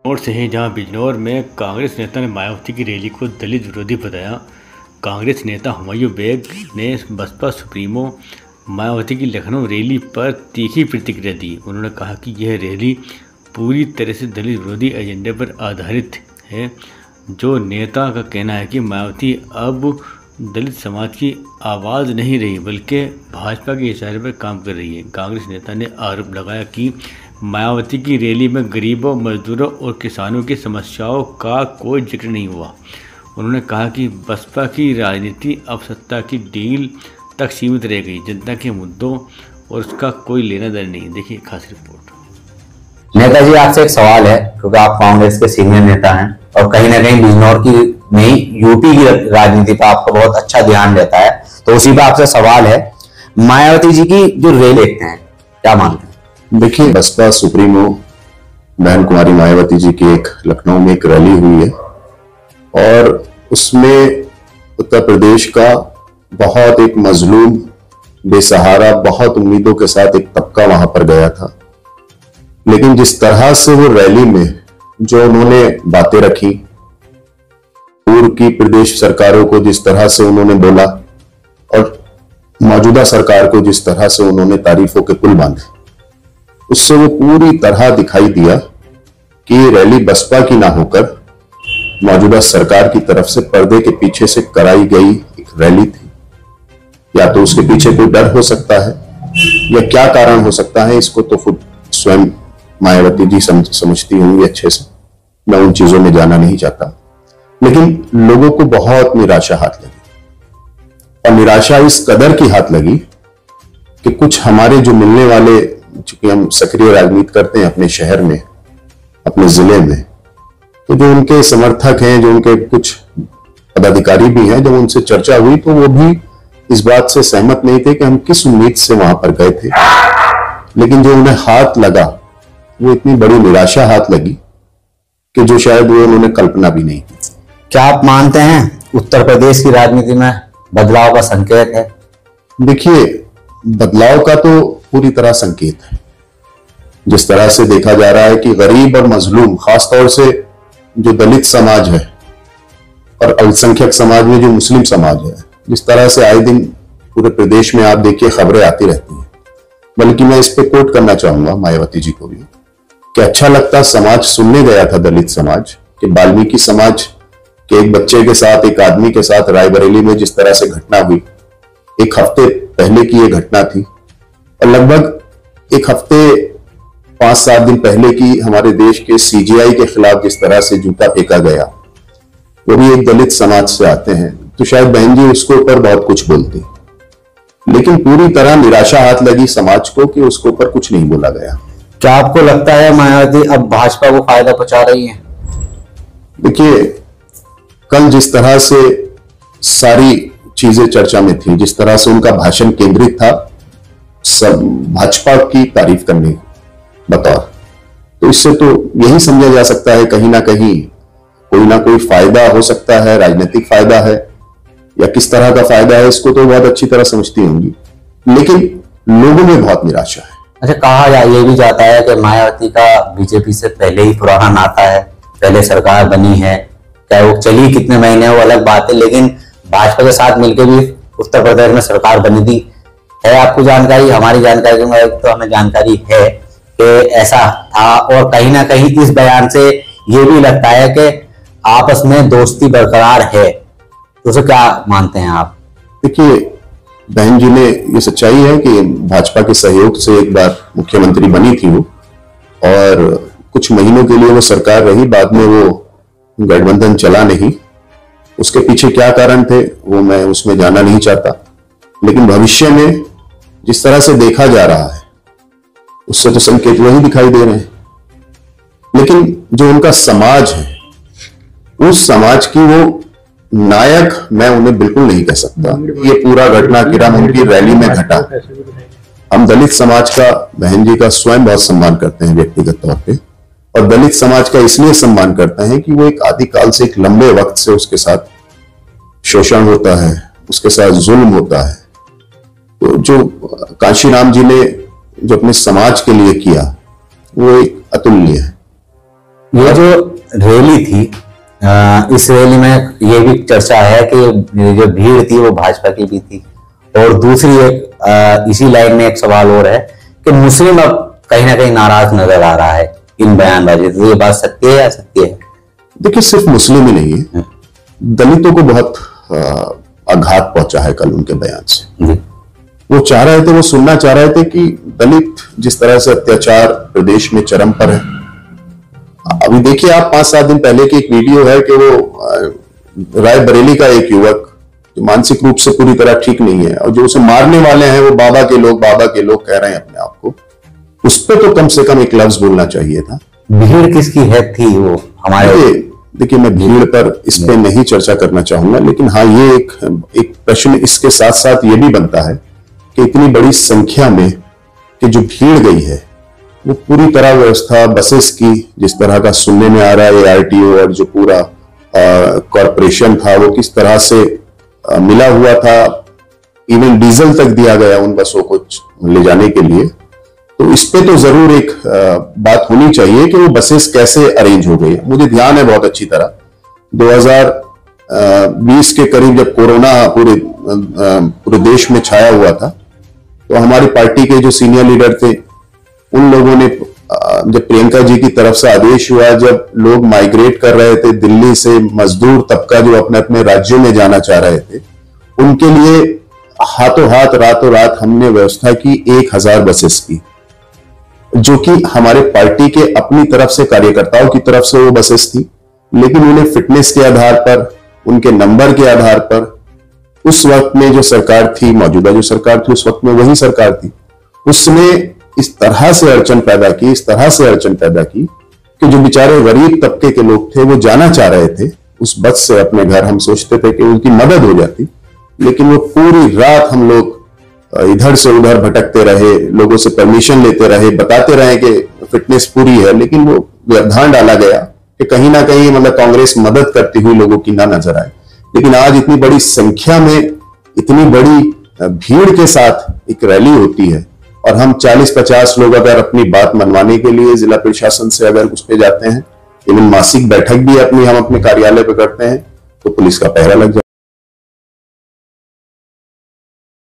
और से हैं जहां बिजनौर में कांग्रेस नेता ने मायावती की रैली को दलित विरोधी बताया। कांग्रेस नेता हुमायूं बेग ने बसपा सुप्रीमो मायावती की लखनऊ रैली पर तीखी प्रतिक्रिया दी। उन्होंने कहा कि यह रैली पूरी तरह से दलित विरोधी एजेंडे पर आधारित है। जो नेता का कहना है कि मायावती अब दलित समाज की आवाज़ नहीं रही बल्कि भाजपा के इशारे पर काम कर रही है। कांग्रेस नेता ने आरोप लगाया कि मायावती की रैली में गरीबों, मजदूरों और किसानों की समस्याओं का कोई जिक्र नहीं हुआ। उन्होंने कहा कि बसपा की राजनीति अब सत्ता की डील तक सीमित रह गई, जनता के मुद्दों और उसका कोई लेना देना नहीं। देखिए खास रिपोर्ट। नेताजी, आपसे एक सवाल है, क्योंकि आप कांग्रेस के सीनियर नेता हैं और कहीं ना कहीं बिजनौर की नहीं यूपी की राजनीति पर आपका बहुत अच्छा ध्यान रहता है, तो उसी पर आपसे सवाल है, मायावती जी की जो रैली देखते हैं, क्या मानते हैं? देखिए, बसपा सुप्रीमो बहन कुमारी मायावती जी की एक लखनऊ में एक रैली हुई है और उसमें उत्तर प्रदेश का बहुत एक मजलूम, बेसहारा, बहुत उम्मीदों के साथ एक तबका वहां पर गया था। लेकिन जिस तरह से वो रैली में जो उन्होंने बातें रखी, पूर्व की प्रदेश सरकारों को जिस तरह से उन्होंने बोला और मौजूदा सरकार को जिस तरह से उन्होंने तारीफों के पुल बांधे, उससे वो पूरी तरह दिखाई दिया कि ये रैली बसपा की ना होकर मौजूदा सरकार की तरफ से पर्दे के पीछे से कराई गई एक रैली थी। या तो उसके पीछे कोई डर हो सकता है या क्या कारण हो सकता है, इसको तो खुद स्वयं मायावती जी समझती होंगी अच्छे से। मैं उन चीजों में जाना नहीं चाहता, लेकिन लोगों को बहुत निराशा हाथ लगी और निराशा इस कदर की हाथ लगी कि कुछ हमारे जो मिलने वाले, चूंकि हम सक्रिय राजनीति करते हैं अपने शहर में, अपने जिले में, तो जो उनके समर्थक हैं, जो उनके कुछ पदाधिकारी भी हैं, जब उनसे चर्चा हुई तो वो भी इस बात से सहमत नहीं थे कि हम किस उम्मीद से वहां पर गए थे। लेकिन जो उन्हें हाथ लगा वो इतनी बड़ी निराशा हाथ लगी कि जो शायद वो उन्होंने कल्पना भी नहीं की। क्या आप मानते हैं उत्तर प्रदेश की राजनीति में बदलाव का संकेत है? देखिए, बदलाव का तो पूरी तरह संकेत है। जिस तरह से देखा जा रहा है कि गरीब और मजलूम, खासतौर से जो दलित समाज है और अल्पसंख्यक समाज में जो मुस्लिम समाज है, जिस तरह से आए दिन पूरे प्रदेश में आप देखिए खबरें आती रहती हैं। बल्कि मैं इस पे कोट करना चाहूंगा मायावती जी को भी कि अच्छा लगता समाज सुनने गया था दलित समाज कि वाल्मीकि समाज के एक बच्चे के साथ, एक आदमी के साथ रायबरेली में जिस तरह से घटना हुई, एक हफ्ते पहले की ये घटना थी और लगभग एक हफ्ते 5-7 दिन पहले की हमारे देश के सीजेआई के खिलाफ जिस तरह से जूता फेंका गया, वो भी एक दलित समाज से आते हैं, तो शायद बहन जी उसके ऊपर बहुत कुछ बोलती। लेकिन पूरी तरह निराशा हाथ लगी समाज को कि उसके ऊपर कुछ नहीं बोला गया। क्या आपको लगता है मायावती अब भाजपा को फायदा पहुंचा रही है? देखिए, कल जिस तरह से सारी चीजें चर्चा में थी, जिस तरह से उनका भाषण केंद्रित था सब भाजपा की तारीफ करने बतौर, तो इससे तो यही समझा जा सकता है कहीं ना कहीं कोई ना कोई फायदा हो सकता है, राजनीतिक फायदा है या किस तरह का फायदा है, इसको तो बहुत अच्छी तरह समझती होंगी। लेकिन लोगों में बहुत निराशा है। अच्छा, कहा ये भी जाता है कि मायावती का बीजेपी से पहले ही पुराना नाता है, पहले सरकार बनी है, चाहे वो चली कितने महीने वो अलग बात है, लेकिन भाजपा के साथ मिलकर भी उत्तर प्रदेश में सरकार बनी थी। है आपको जानकारी? हमारी जानकारी के मुताबिक तो हमें जानकारी है कि ऐसा था और कहीं ना कहीं इस बयान से ये भी लगता है कि आपस में दोस्ती बरकरार है। तो उसे क्या मानते हैं आप? देखिए, बहन जी ने ये सच्चाई है कि भाजपा के सहयोग से एक बार मुख्यमंत्री बनी थी वो और कुछ महीनों के लिए वो सरकार रही, बाद में वो गठबंधन चला नहीं। उसके पीछे क्या कारण थे वो मैं उसमें जाना नहीं चाहता, लेकिन भविष्य में जिस तरह से देखा जा रहा है उससे तो संकेत वही दिखाई दे रहे हैं। लेकिन जो उनका समाज है, उस समाज की वो नायक मैं उन्हें बिल्कुल नहीं कह सकता। ये पूरा घटनाक्रम उनकी रैली में घटा। हम दलित समाज का, बहन जी का स्वयं बहुत सम्मान करते हैं व्यक्तिगत तौर पे, और दलित समाज का इसलिए सम्मान करते हैं कि वो एक आदिकाल से, एक लंबे वक्त से उसके साथ शोषण होता है, उसके साथ जुल्म होता है। तो जो कांशीराम जी ने जो अपने समाज के लिए किया वो एक अतुल्य है। ये जो रैली थी, इस रैली में ये भी चर्चा है कि जो भीड़ थी वो भाजपा की भी थी। और दूसरी एक इसी लाइन में एक सवाल और है कि मुस्लिम अब कहीं ना कहीं नाराज नजर आ रहा है इन बयानबाजी। तो ये बात सत्य है या सत्य है? देखिए, सिर्फ मुस्लिम ही नहीं है, दलितों को बहुत आघात पहुंचा है कल उनके बयान से। वो चाह रहे थे, वो सुनना चाह रहे थे कि दलित जिस तरह से अत्याचार प्रदेश में चरम पर है। अभी देखिए आप, 5-7 दिन पहले की एक वीडियो है कि वो रायबरेली का एक युवक जो मानसिक रूप से पूरी तरह ठीक नहीं है और जो उसे मारने वाले हैं वो बाबा के लोग कह रहे हैं अपने आप को, उस पर तो कम से कम एक लफ्ज बोलना चाहिए था। भीड़ किसकी है थी वो हमारे? देखिए, मैं भीड़ पर इस पे नहीं चर्चा करना चाहूंगा, लेकिन हाँ, ये एक प्रश्न इसके साथ साथ ये भी बनता है कि इतनी बड़ी संख्या में कि जो भीड़ गई है वो पूरी तरह व्यवस्था बसेस की, जिस तरह का सुनने में आ रहा है आरटीओ और जो पूरा कॉरपोरेशन था वो किस तरह से मिला हुआ था, इवन डीजल तक दिया गया उन बसों को ले जाने के लिए। तो इस पे तो जरूर एक बात होनी चाहिए कि वो बसेस कैसे अरेंज हो गई। मुझे ध्यान है बहुत अच्छी तरह, 2020 के करीब जब कोरोना पूरे देश में छाया हुआ था, तो हमारी पार्टी के जो सीनियर लीडर थे उन लोगों ने, जब प्रियंका जी की तरफ से आदेश हुआ, जब लोग माइग्रेट कर रहे थे दिल्ली से, मजदूर तबका जो अपने अपने राज्यों में जाना चाह रहे थे, उनके लिए हाथों हाथ रातों रात हमने व्यवस्था की 1000 बसेस की, जो कि हमारे पार्टी के अपनी तरफ से, कार्यकर्ताओं की तरफ से वो बसेस थी। लेकिन उन्हें फिटनेस के आधार पर, उनके नंबर के आधार पर, उस वक्त में जो सरकार थी, मौजूदा जो सरकार थी उस वक्त में वही सरकार थी, उसने इस तरह से अड़चन पैदा की कि जो बेचारे गरीब तबके के लोग थे वो जाना चाह रहे थे उस बस से अपने घर। हम सोचते थे कि उनकी मदद हो जाती, लेकिन वो पूरी रात हम लोग इधर से उधर भटकते रहे, लोगों से परमिशन लेते रहे, बताते रहे कि फिटनेस पूरी है, लेकिन वो व्यवधान डाला गया कि कहीं ना कहीं मतलब कांग्रेस मदद करती हुई लोगों की ना नजर आए। लेकिन आज इतनी बड़ी संख्या में, इतनी बड़ी भीड़ के साथ एक रैली होती है और हम 40-50 लोग अगर अपनी बात मनवाने के लिए जिला प्रशासन से अगर उस पे जाते हैं, इवन मासिक बैठक भी हम अपने कार्यालय पे करते हैं, तो पुलिस का पहरा लग जाता है।